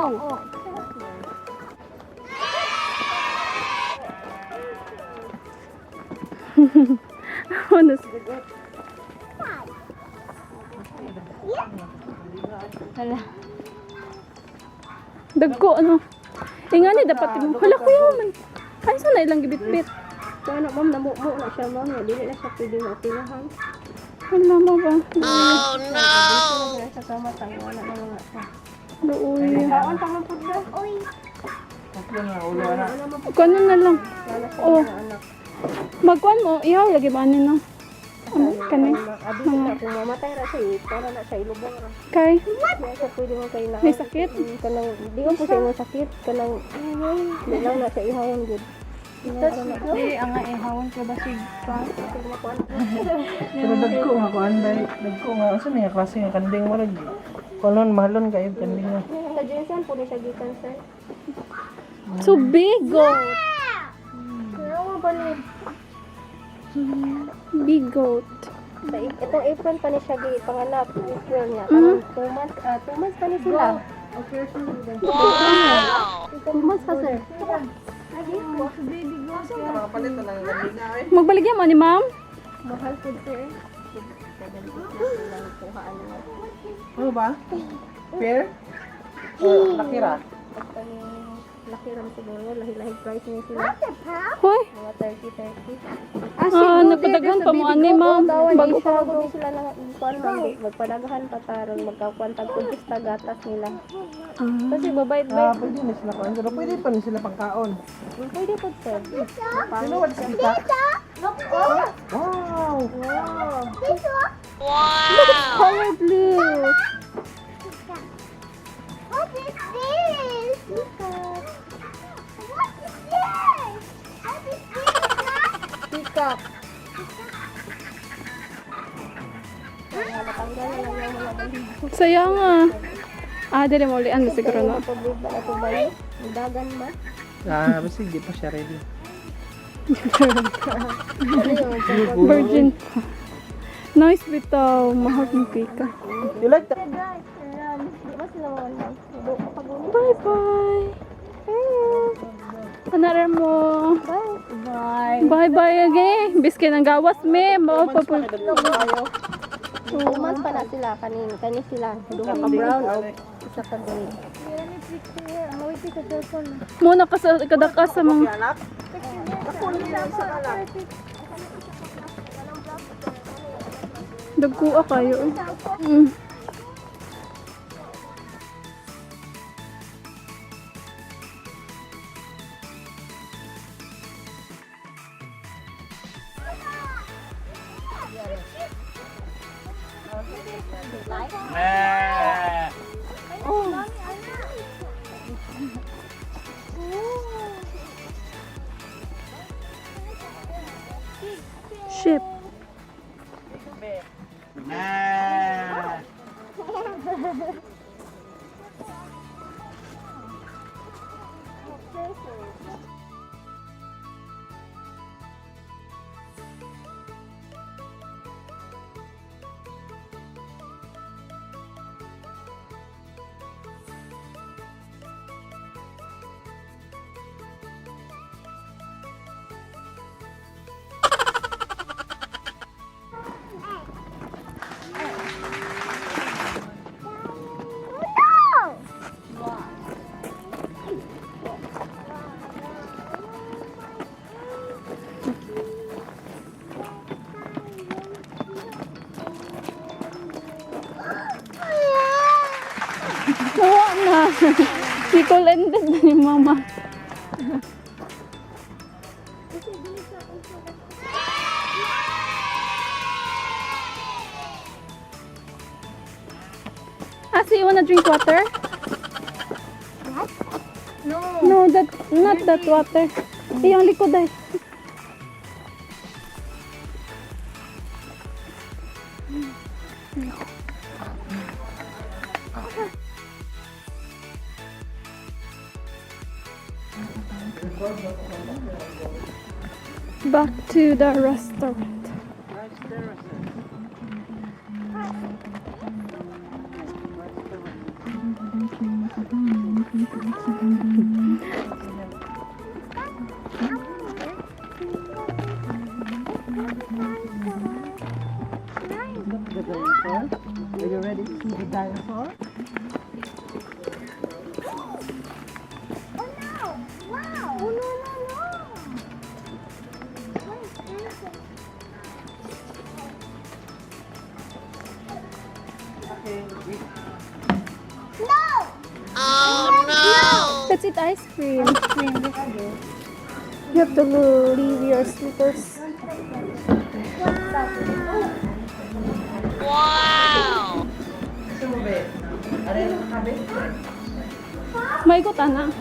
Oh. Honest. Hala. Dagko ano. Ingani dapat mo. Hala kuya man. Ay sa na ilang gibitbit. So ano ma'am, namumo na siya ma'am. Dili na siya pwede maoperahan. Hala mo ba? Oh no! Sa kamatay, wala na mga siya. Luoy. Kaon pa man po siya. Uy! Kuno na lang. Wala siya Oh. mga anak. Magkuan mo. Ihaw lagi ba nino? Ano kani? Abi siya kung mamatay ra siya, para na siya ilubong ra. Kay Kaya siya pwede mo kay na. may sakit. Kanang di ko po siya mo sakit kanang di lang na siya ihawon gud. Di ang ihawon ko basig pa. Pero dagko nga kuan dai, dagko nga asa niya klase nga kanding mo lagi. Kunon mahalon kay kanding nga. Sa Jensen po ni siya gikan sir. So big goat. Kaya mo ba ni Big goat. itong April pa ni siya panganak April niya. Parang 2 months pa ni sila. Wow! 2 months pa sir. Makapalit na lang kanding nga eh. Magbaligyan mo ni ma'am? Mahal po sir. Ano ba? Fair? Or lakira? Laki ram siguro, lahi-lahi price niya sila. Hoy. Mga 30. Ah, napadaghan pa mo ani ma'am. Bago pa Bago sila lang magpadagahan pa taron magkakuan tag kudis gatas nila. Kasi babayad-bayad. Pwede na sila kuan, pero pwede pa rin sila pangkaon. Pwede po sir. Sino wala sa kita? Wow! color blue. What is this? What is this? What is this? Peacock. Saya nga. Ah, dili mo ulian na siguro na. Pabig ba na ito ba yun? Dagan ba? Basta hindi pa siya ready. Virgin pa. Nice bitaw. Mahal ng pika. You like that? Di ba sila mga lang? Bye-bye. Anara mo. Bye. Bye-bye again. Biskin ang gawas me. Mao pa po. 2 months pa na sila. Kani sila. Duha ka brown o isa ka green. Muna ka sa kadakas sa mga. Anak? Dagkuha kayo. Mm. Ship. Nawa na. Si ended na ni mama. So you wanna drink water? What? No. No, not that water. Yung likod ay. Back to the restaurant. Look at the dinosaur. Are you ready to see the dinosaur? Oh no! Wow! Oh no, no, no! What is this? No! Let's eat ice cream. You have to leave your slippers. Sube. Are you happy? May ikot, ana.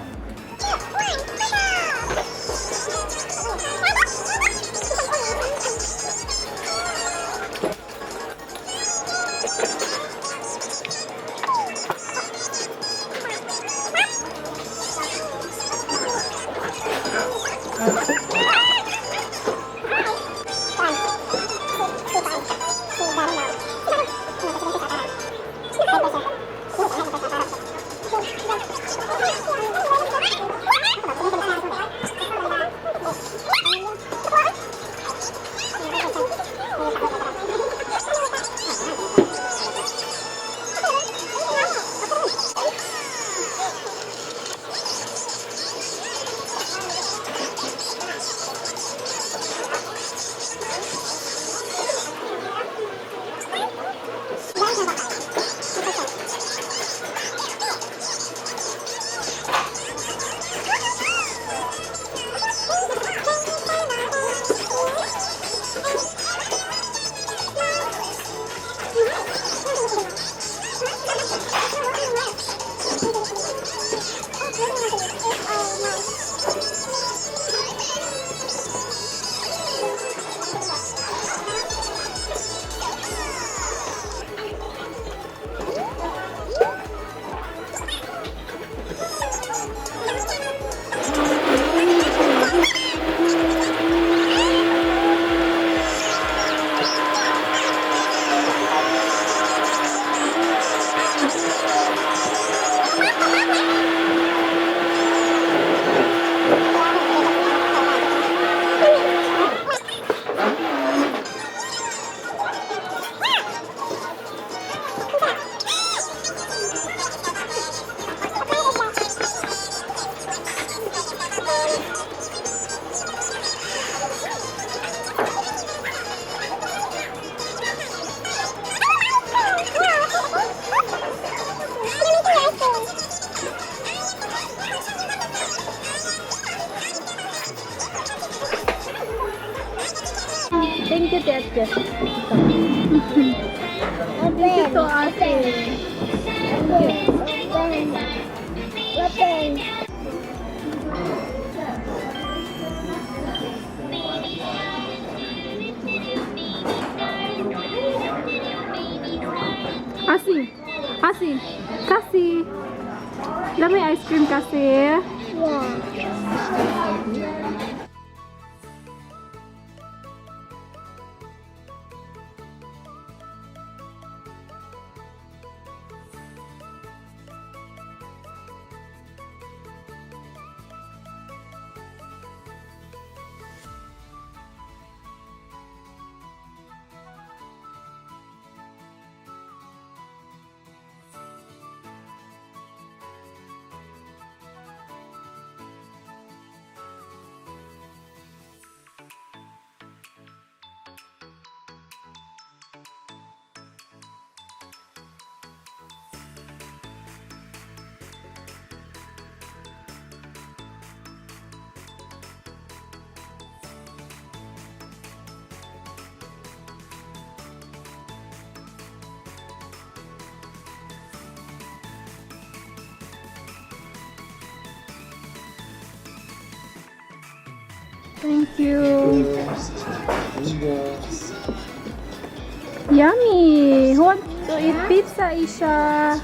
Thank you, Tete. Thank you to Ate. Asi, Asi, Kasi. Let me ice cream, Kasi. Thank you. Yummy. Who wants to eat pizza, Isha?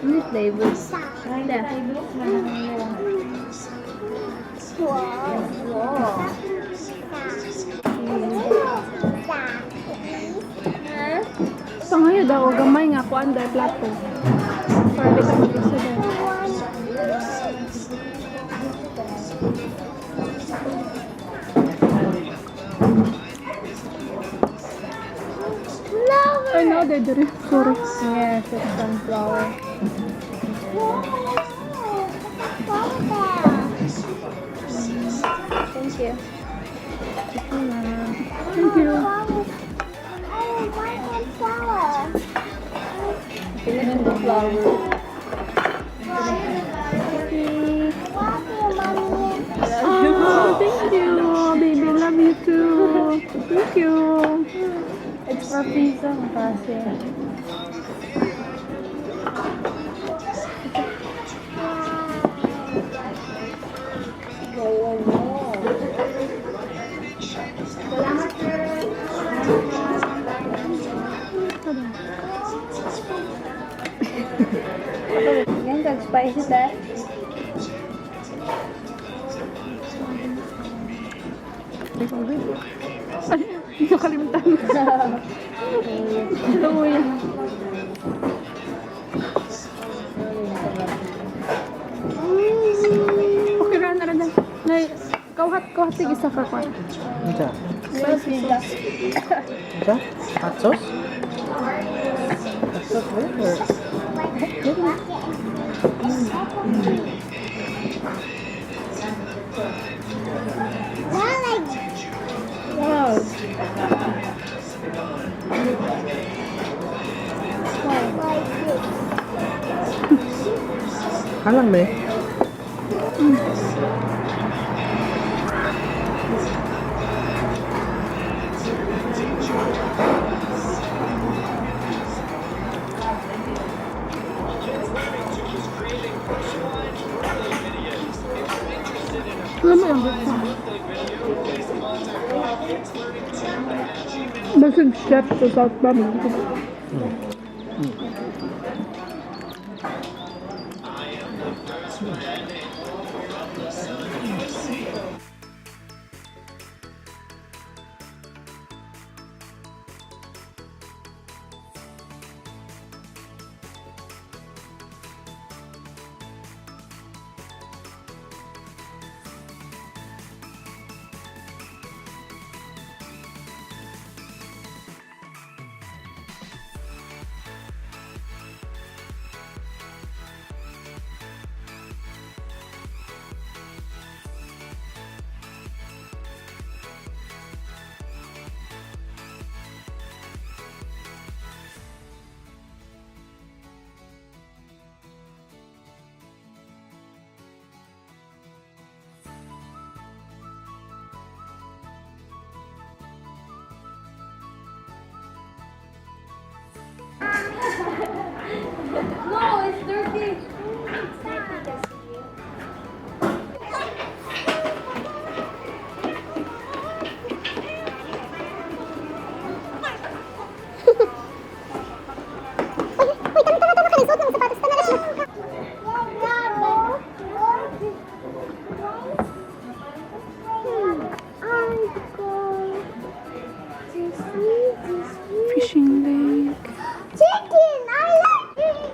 Any flavors? Pangayo daw, gamay nga ko anday plato. Para di ka mag-isa daw. Ay, no, dede. Sorry. Yes, it's sunflower. Thank you. Thank you. Finish the flower. Oh, thank you. Baby, love you too. Thank you. It's for pizza kasi. Yan, kag-spicy tayo. Ay, nakalimutan. Luya. Okay ra na rin. Nay, kawhat sige sa kakwan. Ito. Spicy sauce. Ito? Hot sauce? Hot sauce ba yun? Or... Wow. Halang ba eh? Alam mo yung buksa. Basig chef sa South Bama. No, it's dirty. Fishing lake. Chicken! I like it!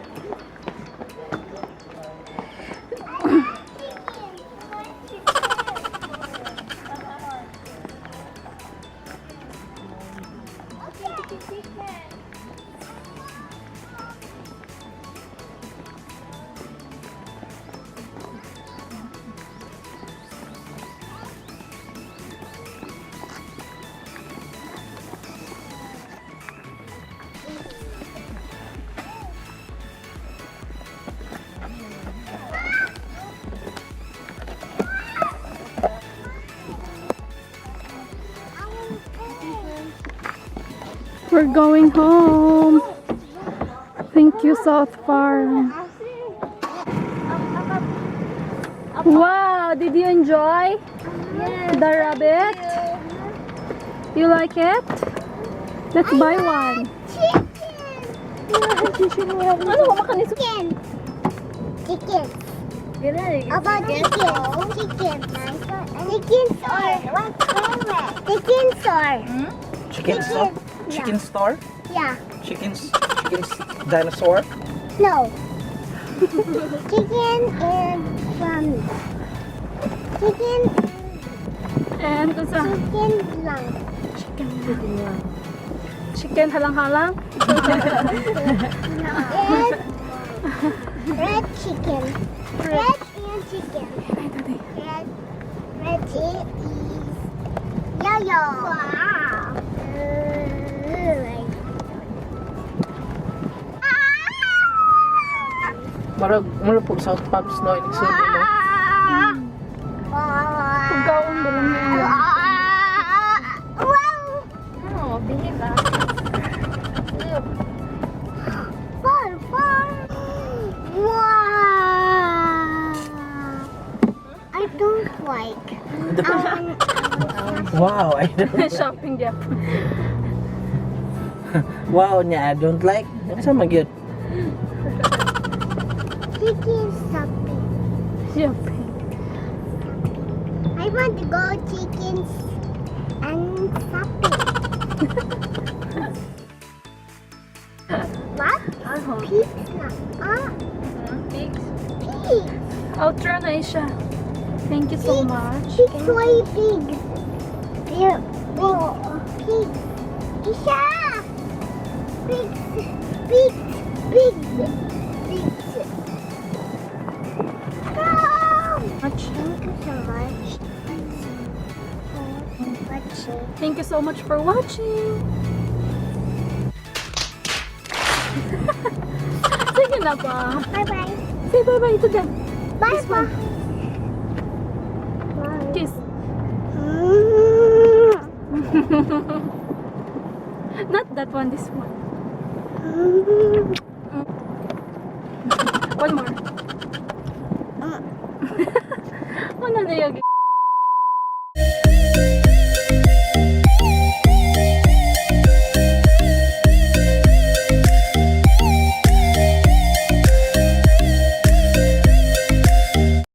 We're going home. Thank you, South Farm. Wow, did you enjoy the rabbit? You like it? Let's buy one. Ano ba makanis? Chicken! Chicken! Good night. About chicken? Chicken. Chicken store. What's favorite? Chicken store. Chicken store? Chicken store? Yeah. Chickens dinosaur? No. Chicken and from chicken And kusa chicken lang. chicken halang-halang. And red chicken. Red and chicken. Red is yellow. Wow. Marag po South Pops no inisuli mo. Pagkaon ba lang yan? Wow. Oh, bihis ah. Fun, fun. Wow. I don't like. Wow, I don't. Shopping gap. Wow niya, I don't like. Asa magyud? Chicken something. Shopping. I want to go chickens and something. What? Pizza. Pigs. Pig. Outro na siya. Thank you so much. Pig, soy pig. Yeah. Pig. Isha. Pig. Pig. Pig. Pig. Much. Thank you so much for watching. Thank you so much for watching. Sige na pa. Bye-bye. Say bye-bye to them. Bye-bye. Kiss. Not that one, this one. One more. Ano na yung